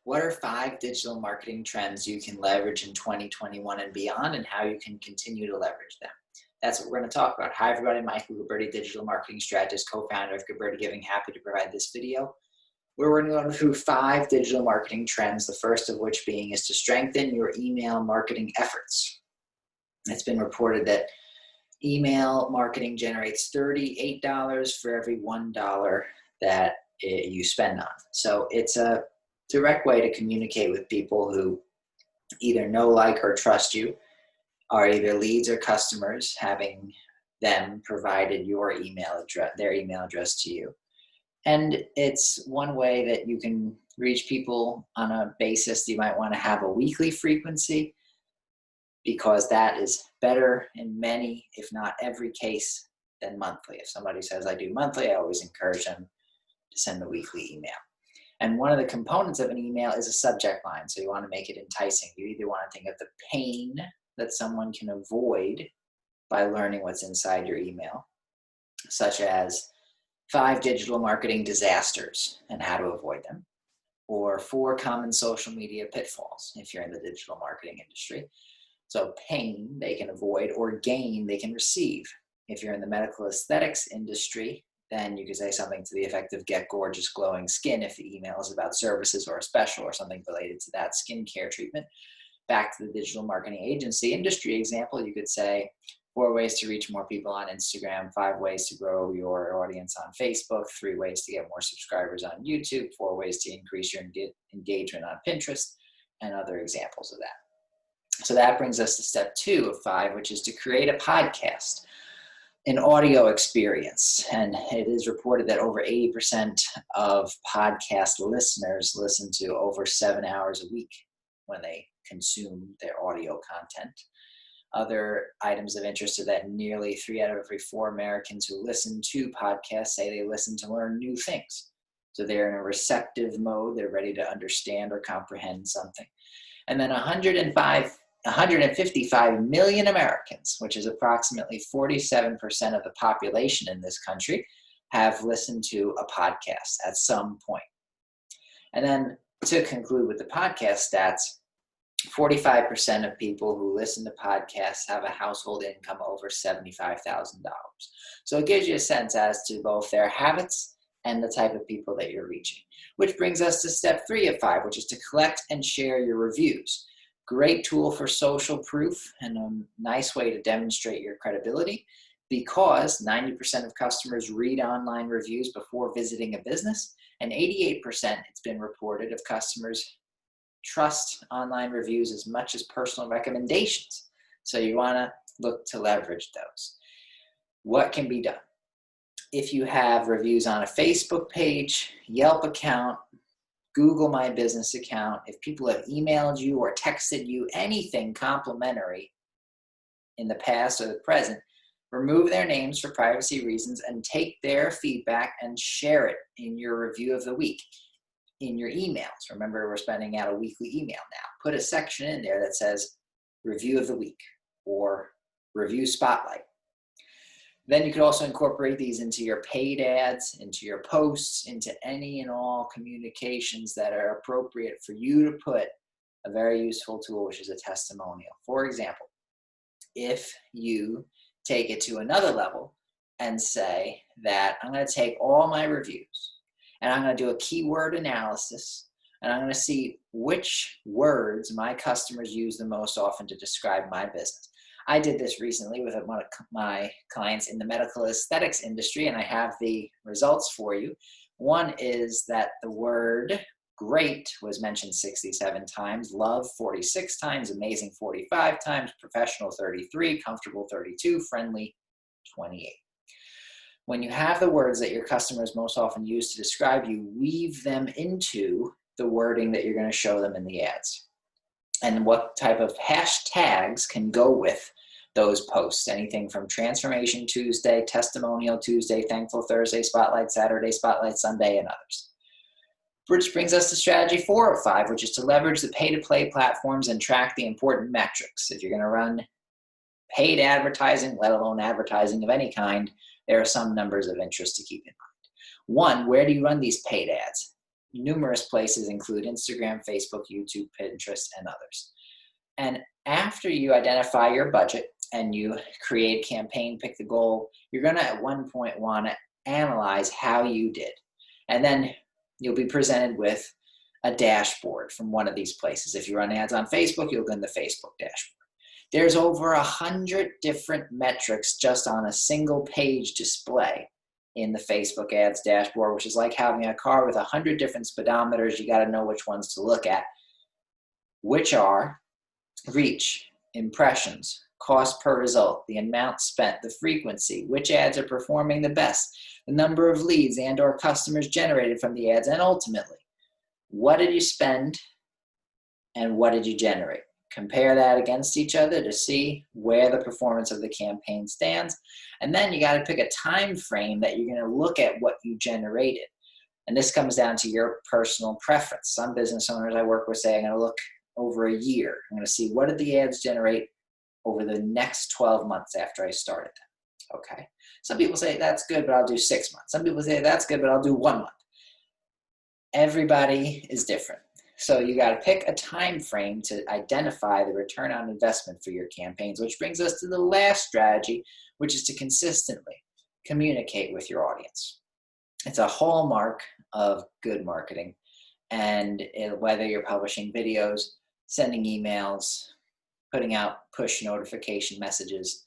What are 5 digital marketing trends you can leverage in 2021 and beyond, and how you can continue to leverage them? That's what we're going to talk about. Hi, everybody. Michael Guberti, digital marketing strategist, co-founder of Guberti Giving. Happy to provide this video. We're going to go through 5 digital marketing trends, the first of which being is to strengthen your email marketing efforts. It's been reported that email marketing generates $38 for every $1 that you spend on. So it's a direct way to communicate with people who either know, like, or trust you, are either leads or customers, having them provided your email address, their email address to you. And it's one way that you can reach people on a basis. You might want to have a weekly frequency, because that is better in many, if not every case, than monthly. If somebody says, I do monthly, I always encourage them to send a weekly email. And one of the components of an email is a subject line. So you want to make it enticing. You either want to think of the pain that someone can avoid by learning what's inside your email, such as 5 digital marketing disasters and how to avoid them, or 4 common social media pitfalls if you're in the digital marketing industry. So pain they can avoid, or gain they can receive. If you're in the medical aesthetics industry, then you could say something to the effect of get gorgeous glowing skin if the email is about services or a special or something related to that skincare treatment. Back to the digital marketing agency industry example, you could say 4 ways to reach more people on Instagram, 5 ways to grow your audience on Facebook, 3 ways to get more subscribers on YouTube, 4 ways to increase your engagement on Pinterest, and other examples of that. So that brings us to step 2 of 5, which is to create a podcast, an audio experience. And it is reported that over 80% of podcast listeners listen to over 7 hours a week when they consume their audio content. Other items of interest are that nearly 3 out of every 4 Americans who listen to podcasts say they listen to learn new things. So they're in a receptive mode. They're ready to understand or comprehend something. And then 155 million Americans, which is approximately 47% of the population in this country, have listened to a podcast at some point. And then to conclude with the podcast stats, 45% of people who listen to podcasts have a household income over $75,000. So it gives you a sense as to both their habits and the type of people that you're reaching. Which brings us to step 3 of 5, which is to collect and share your reviews. Great tool for social proof and a nice way to demonstrate your credibility, because 90% of customers read online reviews before visiting a business, and 88%, it's been reported, of customers trust online reviews as much as personal recommendations. So you want to look to leverage those. What can be done? If you have reviews on a Facebook page, Yelp account, Google My Business account, if people have emailed you or texted you anything complimentary in the past or the present, remove their names for privacy reasons and take their feedback and share it in your review of the week. In your emails. Remember, we're sending out a weekly email now. Put a section in there that says review of the week or review spotlight. Then you could also incorporate these into your paid ads, into your posts, into any and all communications that are appropriate for you to put a very useful tool, which is a testimonial. For example, if you take it to another level and say that I'm going to take all my reviews and I'm going to do a keyword analysis, and I'm going to see which words my customers use the most often to describe my business. I did this recently with one of my clients in the medical aesthetics industry, and I have the results for you. One is that the word great was mentioned 67 times, love 46 times, amazing 45 times, professional 33, comfortable 32, friendly 28. When you have the words that your customers most often use to describe you, weave them into the wording that you're going to show them in the ads. And what type of hashtags can go with those posts? Anything from Transformation Tuesday, Testimonial Tuesday, Thankful Thursday, Spotlight Saturday, Spotlight Sunday, and others. Which brings us to strategy 4 of 5, which is to leverage the pay-to-play platforms and track the important metrics. If you're going to run paid advertising, let alone advertising of any kind, there are some numbers of interest to keep in mind. One, where do you run these paid ads? numerous places include Instagram, Facebook, YouTube, Pinterest, and others. And after you identify your budget and you create a campaign, pick the goal, you're going to at one point want to analyze how you did. And then you'll be presented with a dashboard from one of these places. If you run ads on Facebook, you'll go in the Facebook dashboard. There's over 100 different metrics just on a single page display in the Facebook ads dashboard, which is like having a car with 100 different speedometers. You got to know which ones to look at, which are reach, impressions, cost per result, the amount spent, the frequency, which ads are performing the best, the number of leads and or customers generated from the ads, and ultimately, what did you spend and what did you generate? Compare that against each other to see where the performance of the campaign stands. And then you got to pick a time frame that you're going to look at what you generated. And this comes down to your personal preference. Some business owners I work with say, I'm going to look over a year. I'm going to see what did the ads generate over the next 12 months after I started them. Okay. Some people say that's good, but I'll do 6 months. Some people say that's good, but I'll do 1 month. Everybody is different. So you got to pick a time frame to identify the return on investment for your campaigns, which brings us to the last strategy, which is to consistently communicate with your audience. It's a hallmark of good marketing. And whether you're publishing videos, sending emails, putting out push notification messages,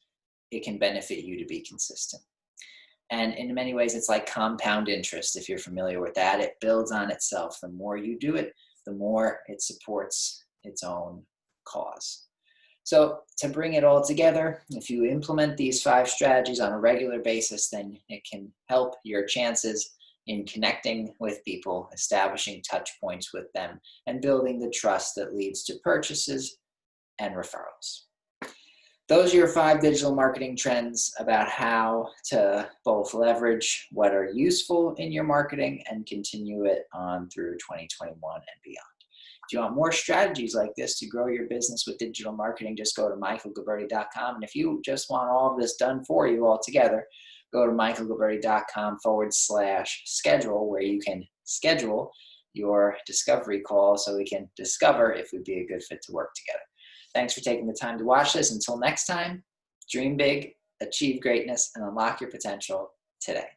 it can benefit you to be consistent. And in many ways, it's like compound interest. If you're familiar with that, it builds on itself. The more you do it, the more it supports its own cause. So to bring it all together, if you implement these 5 strategies on a regular basis, then it can help your chances in connecting with people, establishing touch points with them, and building the trust that leads to purchases and referrals. Those are your 5 digital marketing trends about how to both leverage what are useful in your marketing and continue it on through 2021 and beyond. If you want more strategies like this to grow your business with digital marketing, just go to michaelguberti.com. And if you just want all of this done for you all together, go to michaelguberti.com/schedule, where you can schedule your discovery call so we can discover if we'd be a good fit to work together. Thanks for taking the time to watch this. Until next time, dream big, achieve greatness, and unlock your potential today.